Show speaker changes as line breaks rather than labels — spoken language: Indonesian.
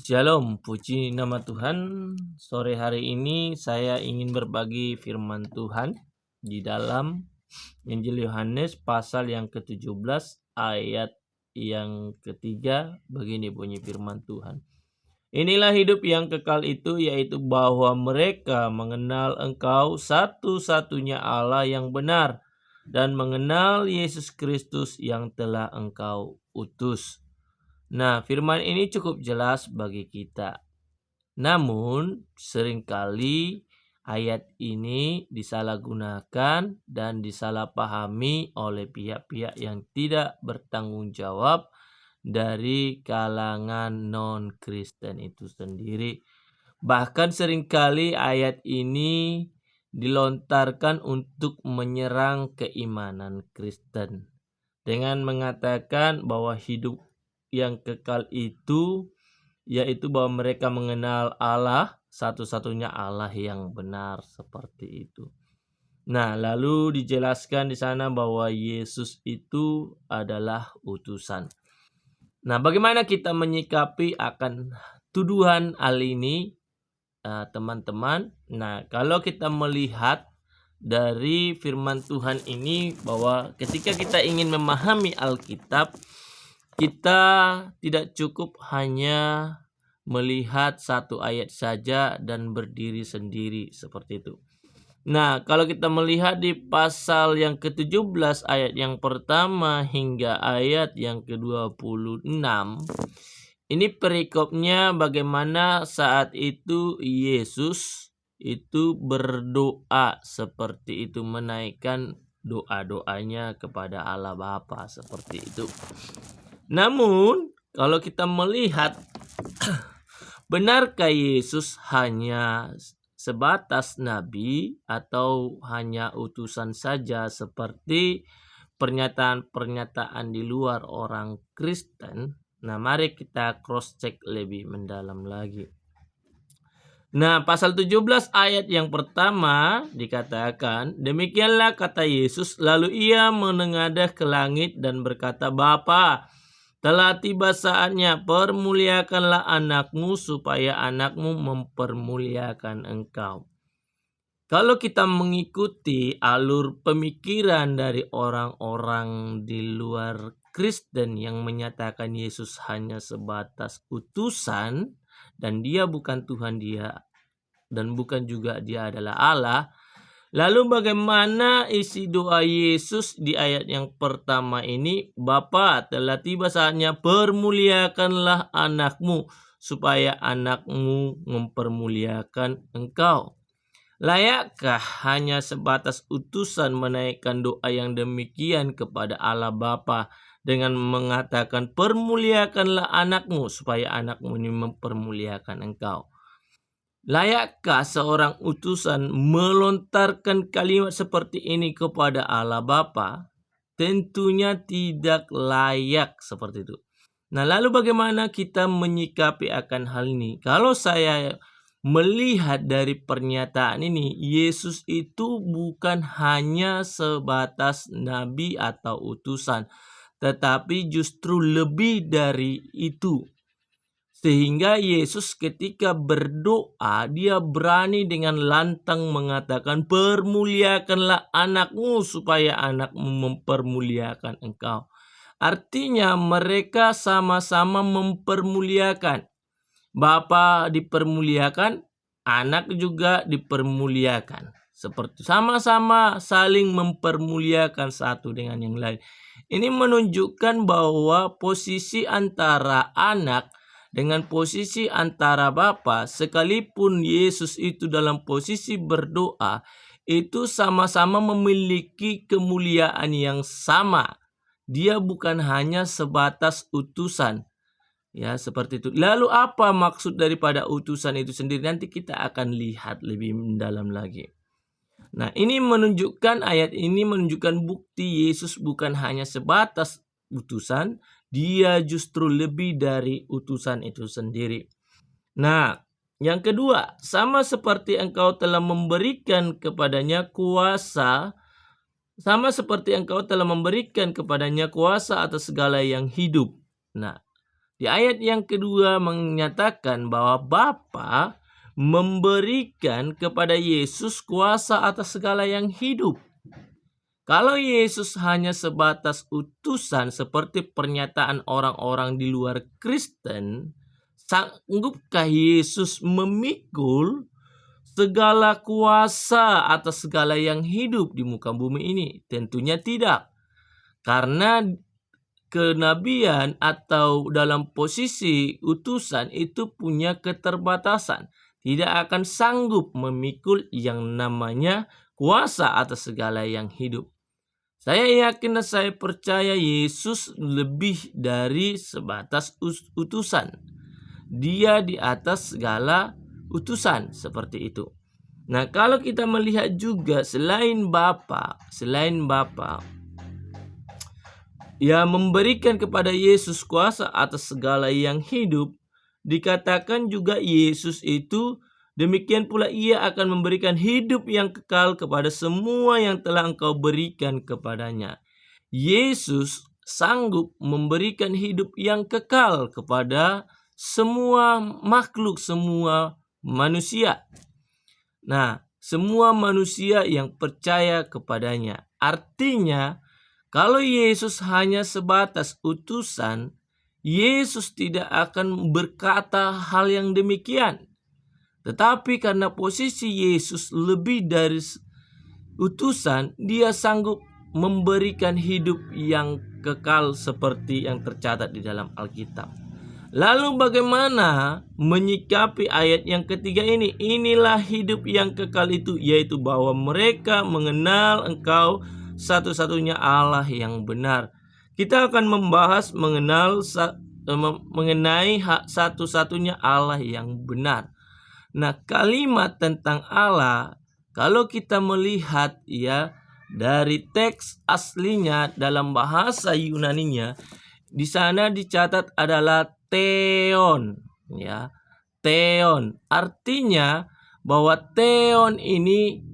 Shalom, puji nama Tuhan. Sore hari ini saya ingin berbagi firman Tuhan di dalam Injil Yohanes pasal yang ke-17 ayat yang ketiga. Begini bunyi firman Tuhan. Inilah hidup yang kekal itu, yaitu bahwa mereka mengenal Engkau satu-satunya Allah yang benar dan mengenal Yesus Kristus yang telah Engkau utus. Nah, firman ini cukup jelas bagi kita. Namun, seringkali ayat ini disalahgunakan dan disalahpahami oleh pihak-pihak yang tidak bertanggung jawab dari kalangan non-Kristen itu sendiri. Bahkan seringkali ayat ini dilontarkan untuk menyerang keimanan Kristen dengan mengatakan bahwa hidup yang kekal itu yaitu bahwa mereka mengenal Allah, satu-satunya Allah yang benar, seperti itu. Nah, lalu dijelaskan di sana bahwa Yesus itu adalah utusan. Nah, bagaimana kita menyikapi akan tuduhan hal ini, teman-teman? Nah, kalau kita melihat dari firman Tuhan ini bahwa ketika kita ingin memahami Alkitab, kita tidak cukup hanya melihat satu ayat saja dan berdiri sendiri seperti itu. Nah, kalau kita melihat di pasal yang ke-17 ayat yang pertama hingga ayat yang ke-26, ini perikopnya bagaimana saat itu Yesus itu berdoa seperti itu, menaikkan doa-doanya kepada Allah Bapa seperti itu. Namun, kalau kita melihat benarkah Yesus hanya sebatas nabi atau hanya utusan saja seperti pernyataan-pernyataan di luar orang Kristen? Nah, mari kita cross check lebih mendalam lagi. Nah, pasal 17 ayat yang pertama dikatakan, demikianlah kata Yesus, lalu ia menengadah ke langit dan berkata, Bapa, telah tiba saatnya, permuliakanlah anakmu supaya anakmu mempermuliakan engkau. Kalau kita mengikuti alur pemikiran dari orang-orang di luar Kristen yang menyatakan Yesus hanya sebatas utusan dan dia bukan Tuhan dia dan bukan juga dia adalah Allah, lalu bagaimana isi doa Yesus di ayat yang pertama ini? Bapa, telah tiba saatnya, permuliakanlah anakmu supaya anakmu mempermuliakan engkau. Layakkah hanya sebatas utusan menaikkan doa yang demikian kepada Allah Bapa dengan mengatakan permuliakanlah anakmu supaya anakmu ini mempermuliakan engkau? Layakkah seorang utusan melontarkan kalimat seperti ini kepada Allah Bapa? Tentunya tidak layak seperti itu. Nah, lalu bagaimana kita menyikapi akan hal ini? Kalau saya melihat dari pernyataan ini, Yesus itu bukan hanya sebatas nabi atau utusan, tetapi justru lebih dari itu. Sehingga Yesus ketika berdoa, dia berani dengan lantang mengatakan, permuliakanlah anakmu supaya anakmu mempermuliakan engkau. Artinya mereka sama-sama mempermuliakan. Bapa dipermuliakan, anak juga dipermuliakan. Seperti sama-sama saling mempermuliakan satu dengan yang lain. Ini menunjukkan bahwa posisi antara anak dengan posisi antara Bapa, sekalipun Yesus itu dalam posisi berdoa, itu sama-sama memiliki kemuliaan yang sama. Dia bukan hanya sebatas utusan. Ya, seperti itu. Lalu apa maksud daripada utusan itu sendiri? Nanti kita akan lihat lebih mendalam lagi. Nah, ayat ini menunjukkan bukti Yesus bukan hanya sebatas utusan, dia justru lebih dari utusan itu sendiri. Nah, yang kedua, sama seperti engkau telah memberikan kepadanya kuasa, atas segala yang hidup. Nah, Di ayat yang kedua menyatakan bahwa Bapa memberikan kepada Yesus kuasa atas segala yang hidup. Kalau Yesus hanya sebatas utusan seperti pernyataan orang-orang di luar Kristen, sanggupkah Yesus memikul segala kuasa atas segala yang hidup di muka bumi ini? Tentunya tidak. Karena kenabian atau dalam posisi utusan itu punya keterbatasan. Tidak akan sanggup memikul yang namanya kuasa atas segala yang hidup. Saya yakin dan saya percaya Yesus lebih dari sebatas utusan. Dia di atas segala utusan seperti itu. Nah, kalau kita melihat juga selain Bapa yang memberikan kepada Yesus kuasa atas segala yang hidup, dikatakan juga Yesus itu demikian pula ia akan memberikan hidup yang kekal kepada semua yang telah engkau berikan kepadanya. Yesus sanggup memberikan hidup yang kekal kepada semua makhluk, semua manusia. Nah, semua manusia yang percaya kepadanya. Artinya, kalau Yesus hanya sebatas utusan, Yesus tidak akan berkata hal yang demikian. Tetapi karena posisi Yesus lebih dari utusan, dia sanggup memberikan hidup yang kekal seperti yang tercatat di dalam Alkitab. Lalu bagaimana menyikapi ayat yang ketiga ini? Inilah hidup yang kekal itu, yaitu bahwa mereka mengenal Engkau satu-satunya Allah yang benar. Kita akan membahas mengenai satu-satunya Allah yang benar. Nah, kalimat tentang Allah, kalau kita melihat ya dari teks aslinya dalam bahasa Yunaninya, di sana dicatat adalah theon, ya. Theon artinya bahwa theon ini